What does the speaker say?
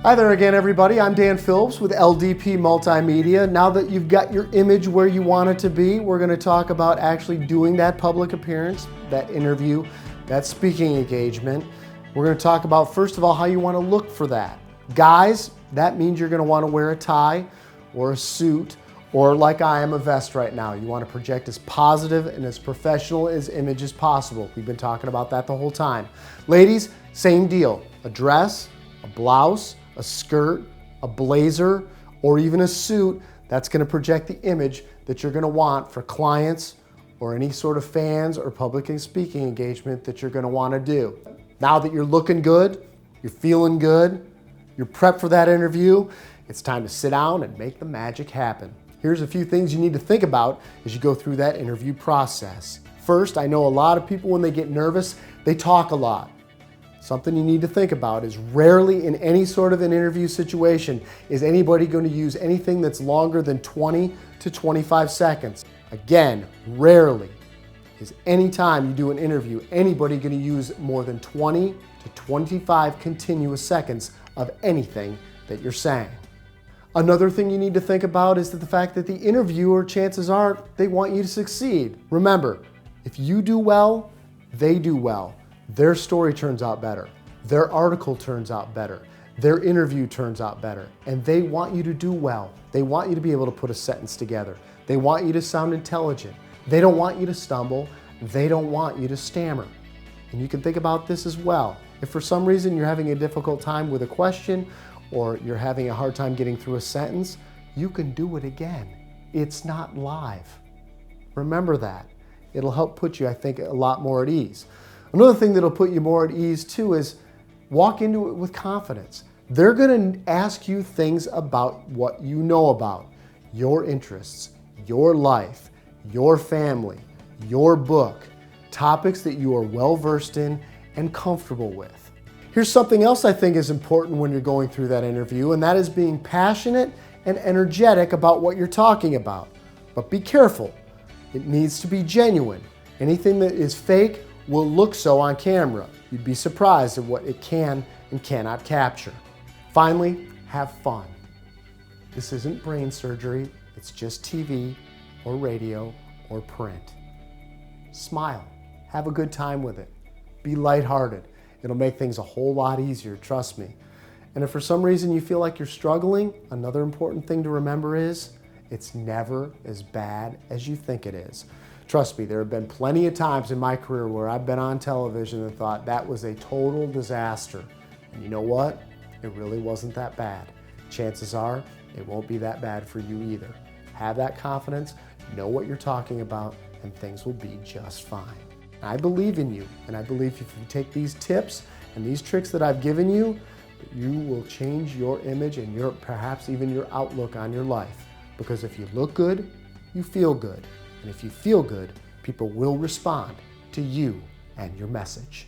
Hi there again, everybody. I'm Dan Phillips with LDP Multimedia. Now that you've got your image where you want it to be, we're going to talk about actually doing that public appearance, that interview, that speaking engagement. We're going to talk about, first of all, how you want to look for that. Guys, that means you're going to want to wear a tie or a suit, or like I am, a vest right now. You want to project as positive and as professional as image as possible. We've been talking about that the whole time. Ladies, same deal. A dress, a blouse, a skirt, a blazer, or even a suit. That's going to project the image that you're going to want for clients or any sort of fans or public speaking engagement that you're going to want to do. Now that you're looking good, you're feeling good, you're prepped for that interview, it's time to sit down and make the magic happen. Here's a few things you need to think about as you go through that interview process. First, I know a lot of people, when they get nervous, they talk a lot. Something you need to think about is rarely in any sort of an interview situation is anybody going to use anything that's longer than 20 to 25 seconds. Again, rarely is any time you do an interview anybody going to use more than 20 to 25 continuous seconds of anything that you're saying. Another thing you need to think about is that the fact that the interviewer, chances are, they want you to succeed. Remember, if you do well, they do well. Their story turns out better. Their article turns out better. Their interview turns out better. And they want you to do well. They want you to be able to put a sentence together. They want you to sound intelligent. They don't want you to stumble. They don't want you to stammer. And you can think about this as well. If for some reason you're having a difficult time with a question or you're having a hard time getting through a sentence, you can do it again. It's not live. Remember that. It'll help put you, I think, a lot more at ease. Another thing that'll put you more at ease too is walk into it with confidence. They're going to ask you things about what you know about, your interests, your life, your family, your book, topics that you are well versed in and comfortable with. Here's something else I think is important when you're going through that interview, and that is being passionate and energetic about what you're talking about. But be careful. It needs to be genuine. Anything that is fake will look so on camera. You'd be surprised at what it can and cannot capture. Finally, have fun. This isn't brain surgery, it's just TV or radio or print. Smile, have a good time with it. Be lighthearted. It'll make things a whole lot easier, trust me. And if for some reason you feel like you're struggling, another important thing to remember is it's never as bad as you think it is. Trust me, there have been plenty of times in my career where I've been on television and thought that was a total disaster. And you know what? It really wasn't that bad. Chances are it won't be that bad for you either. Have that confidence, know what you're talking about, and things will be just fine. I believe in you, and I believe if you take these tips and these tricks that I've given you, you will change your image and perhaps even your outlook on your life. Because if you look good, you feel good. And if you feel good, people will respond to you and your message.